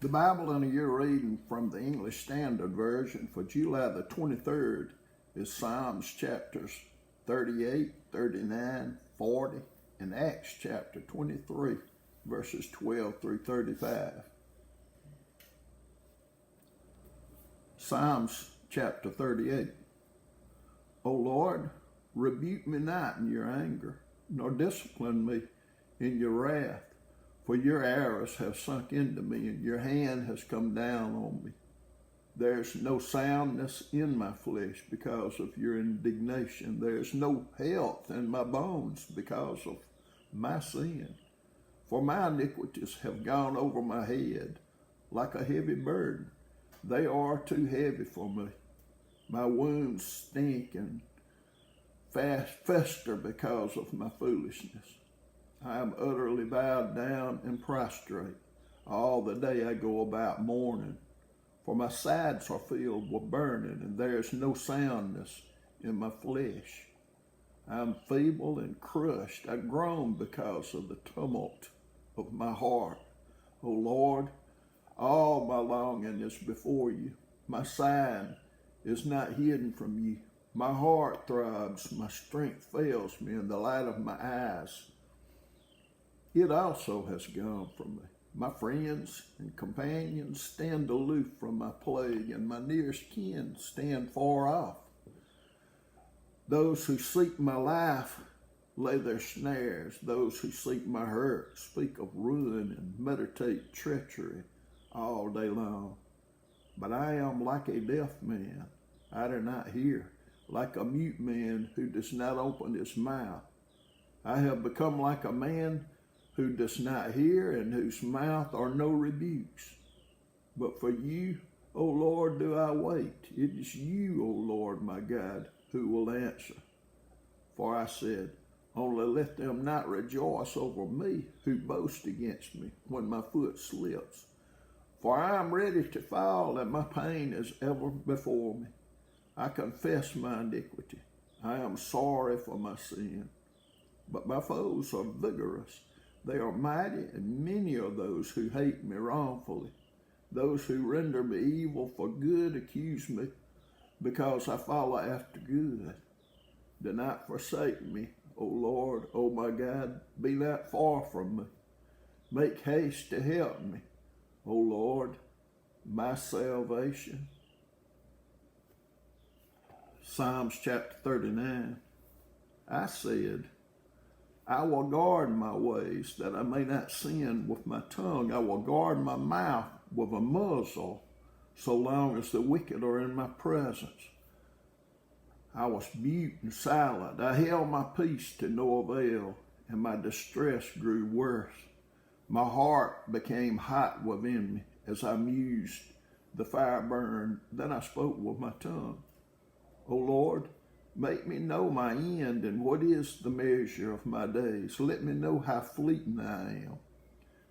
The Bible in your reading from the English Standard Version for July the 23rd is Psalms chapters 38, 39, 40, and Acts chapter 23, verses 12 through 35. Psalms chapter 38. O Lord, rebuke me not in your anger, nor discipline me in your wrath. For your arrows have sunk into me, and your hand has come down on me. There is no soundness in my flesh because of your indignation. There is no health in my bones because of my sin. For my iniquities have gone over my head like a heavy burden. They are too heavy for me. My wounds stink and fester because of my foolishness. I am utterly bowed down and prostrate. All the day I go about mourning, for my sides are filled with burning, and there is no soundness in my flesh. I am feeble and crushed. I groan because of the tumult of my heart. O Lord, all my longing is before you. My sighing is not hidden from you. My heart throbs, my strength fails me, and the light of my eyes, it also has gone from me. My friends and companions stand aloof from my plague, and my nearest kin stand far off. Those who seek my life lay their snares. Those who seek my hurt speak of ruin and meditate treachery all day long. But I am like a deaf man. I do not hear, like a mute man who does not open his mouth. I have become like a man who does not hear, and whose mouth are no rebukes. But for you, O Lord, do I wait. It is you, O Lord, my God, who will answer. For I said, only let them not rejoice over me who boast against me when my foot slips. For I am ready to fall, and my pain is ever before me. I confess my iniquity. I am sorry for my sin. But my foes are vigorous. They are mighty, and many are those who hate me wrongfully. Those who render me evil for good accuse me, because I follow after good. Do not forsake me, O Lord, O my God, be not far from me. Make haste to help me, O Lord, my salvation. Psalms chapter 39. I said, I will guard my ways that I may not sin with my tongue. I will guard my mouth with a muzzle so long as the wicked are in my presence. I was mute and silent. I held my peace to no avail, and my distress grew worse. My heart became hot within me as I mused. The fire burned. Then I spoke with my tongue. O Lord, make me know my end, and what is the measure of my days. Let me know how fleeting I am.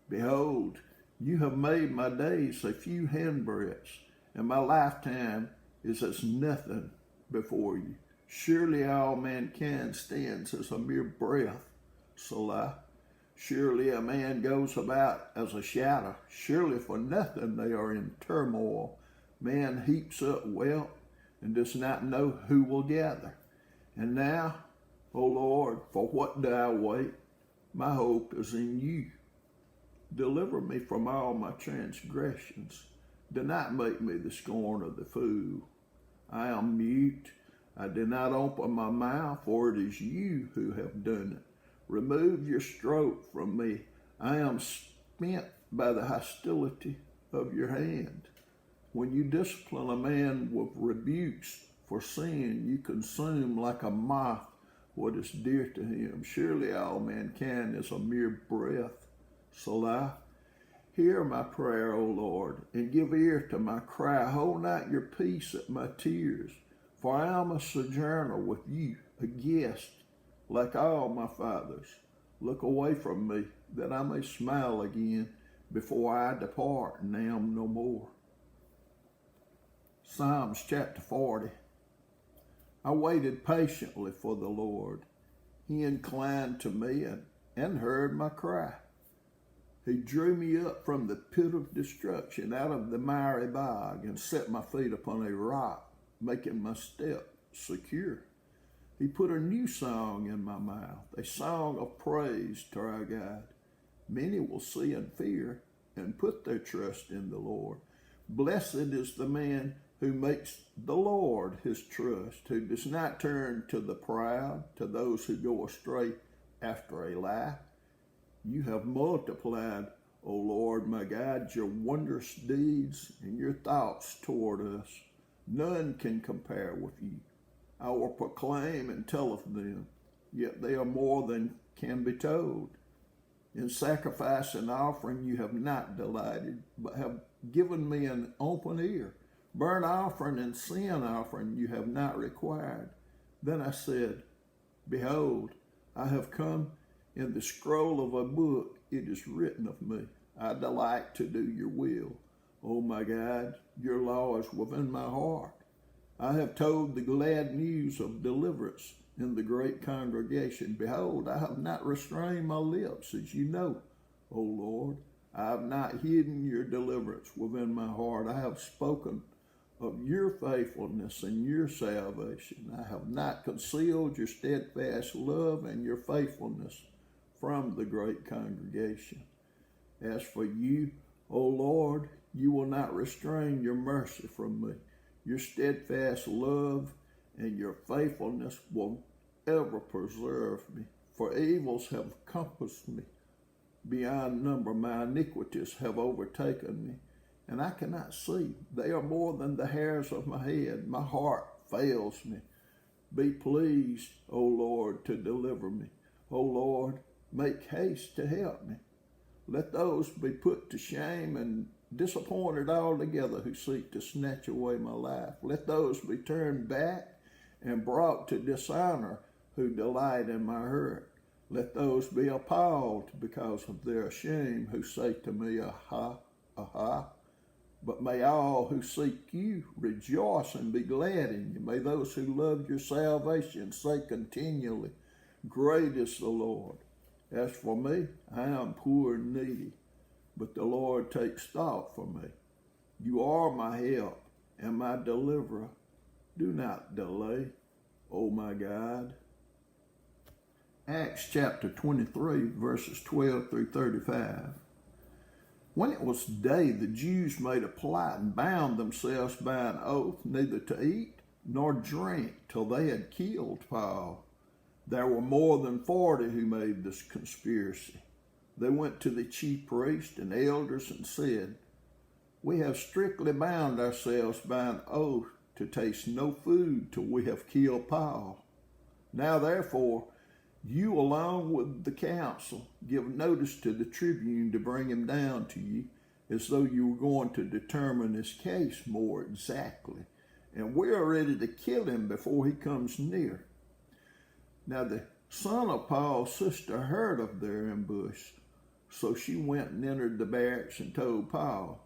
Behold, you have made my days a few handbreadths, and my lifetime is as nothing before you. Surely all mankind stands as a mere breath. Selah. Surely a man goes about as a shadow. Surely for nothing they are in turmoil. Man heaps up wealth and does not know who will gather. And now, O Lord, for what do I wait? My hope is in you. Deliver me from all my transgressions. Do not make me the scorn of the fool. I am mute. I did not open my mouth, for it is you who have done it. Remove your stroke from me. I am spent by the hostility of your hand. When you discipline a man with rebukes for sin, you consume like a moth what is dear to him. Surely all mankind is a mere breath. Selah. Hear my prayer, O Lord, and give ear to my cry. Hold not your peace at my tears, for I am a sojourner with you, a guest, like all my fathers. Look away from me, that I may smile again before I depart and am no more. Psalms chapter 40. I waited patiently for the Lord. He inclined to me and heard my cry. He drew me up from the pit of destruction, out of the miry bog, and set my feet upon a rock, making my step secure. He put a new song in my mouth, a song of praise to our God. Many will see and fear and put their trust in the Lord. Blessed is the man who makes the Lord his trust, who does not turn to the proud, to those who go astray after a lie. You have multiplied, O Lord my God, your wondrous deeds and your thoughts toward us. None can compare with you. I will proclaim and tell of them, yet they are more than can be told. In sacrifice and offering you have not delighted, but have given me an open ear. Burnt offering and sin offering you have not required. Then I said, Behold, I have come. In the scroll of a book it is written of me. I delight to do your will. O my God, your law is within my heart. I have told the glad news of deliverance in the great congregation. Behold, I have not restrained my lips, as you know, O Lord. I have not hidden your deliverance within my heart. I have spoken of your faithfulness and your salvation. I have not concealed your steadfast love and your faithfulness from the great congregation. As for you, O Lord, you will not restrain your mercy from me. Your steadfast love and your faithfulness will ever preserve me. For evils have compassed me beyond number. My iniquities have overtaken me, and I cannot see. They are more than the hairs of my head. My heart fails me. Be pleased, O Lord, to deliver me. O Lord, make haste to help me. Let those be put to shame and disappointed altogether who seek to snatch away my life. Let those be turned back and brought to dishonor who delight in my hurt. Let those be appalled because of their shame who say to me, Aha, aha. But may all who seek you rejoice and be glad in you. May those who love your salvation say continually, Great is the Lord. As for me, I am poor and needy, but the Lord takes thought for me. You are my help and my deliverer. Do not delay, O my God. Acts chapter 23, verses 12 through 35. When it was day, the Jews made a plot and bound themselves by an oath neither to eat nor drink till they had killed Paul. There were more than 40 who made this conspiracy. They went to the chief priests and elders and said, We have strictly bound ourselves by an oath to taste no food till we have killed Paul. Now therefore, you along with the council give notice to the tribune to bring him down to you, as though you were going to determine his case more exactly. And we are ready to kill him before he comes near. Now the son of Paul's sister heard of their ambush, so she went and entered the barracks and told Paul.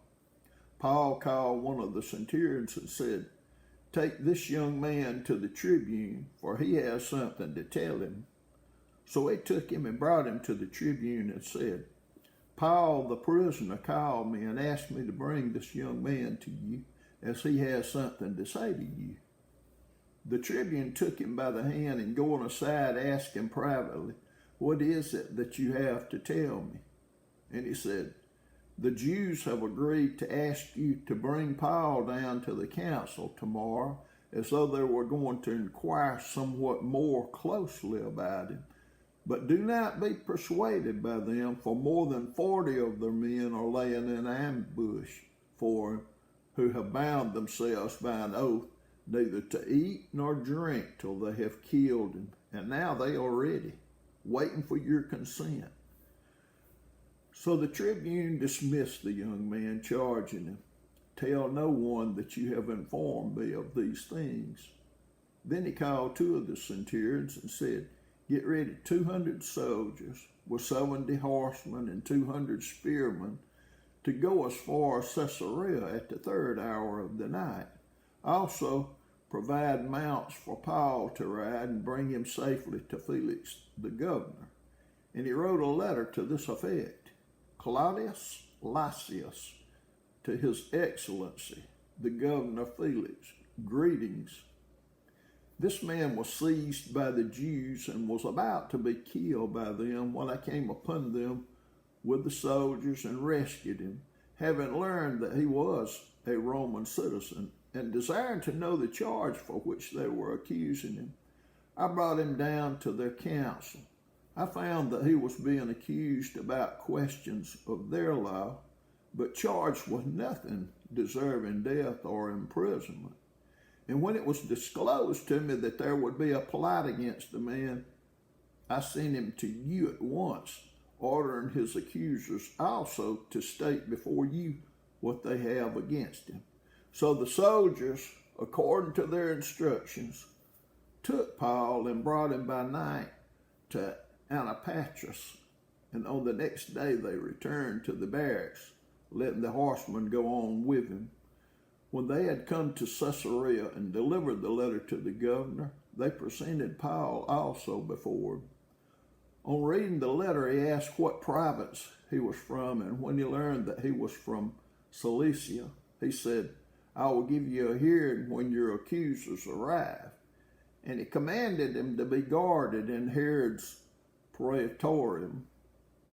Paul called one of the centurions and said, Take this young man to the tribune, for he has something to tell him. So he took him and brought him to the tribune and said, Paul the prisoner called me and asked me to bring this young man to you, as he has something to say to you. The tribune took him by the hand and going aside asked him privately, What is it that you have to tell me? And he said, The Jews have agreed to ask you to bring Paul down to the council tomorrow, as though they were going to inquire somewhat more closely about him. But do not be persuaded by them, for more than 40 of their men are laying in ambush for him, who have bound themselves by an oath neither to eat nor drink till they have killed him. And now they are ready, waiting for your consent. So the tribune dismissed the young man, charging him, Tell no one that you have informed me of these things. Then he called 2 of the centurions and said, Get ready 200 soldiers with 70 horsemen and 200 spearmen to go as far as Caesarea at the 3rd hour of the night. Also, provide mounts for Paul to ride and bring him safely to Felix the governor. And he wrote a letter to this effect. Claudius Lysias, to His Excellency, the Governor Felix, greetings. This man was seized by the Jews and was about to be killed by them when I came upon them with the soldiers and rescued him, having learned that he was a Roman citizen, and desiring to know the charge for which they were accusing him. I brought him down to their council. I found that he was being accused about questions of their law, but charged with nothing deserving death or imprisonment. And when it was disclosed to me that there would be a plot against the man, I sent him to you at once, ordering his accusers also to state before you what they have against him. So the soldiers, according to their instructions, took Paul and brought him by night to Antipatris, and on the next day they returned to the barracks, letting the horsemen go on with him. When they had come to Caesarea and delivered the letter to the governor, they presented Paul also before him. On reading the letter, he asked what province he was from, and when he learned that he was from Cilicia, he said, I will give you a hearing when your accusers arrive. And he commanded him to be guarded in Herod's praetorium.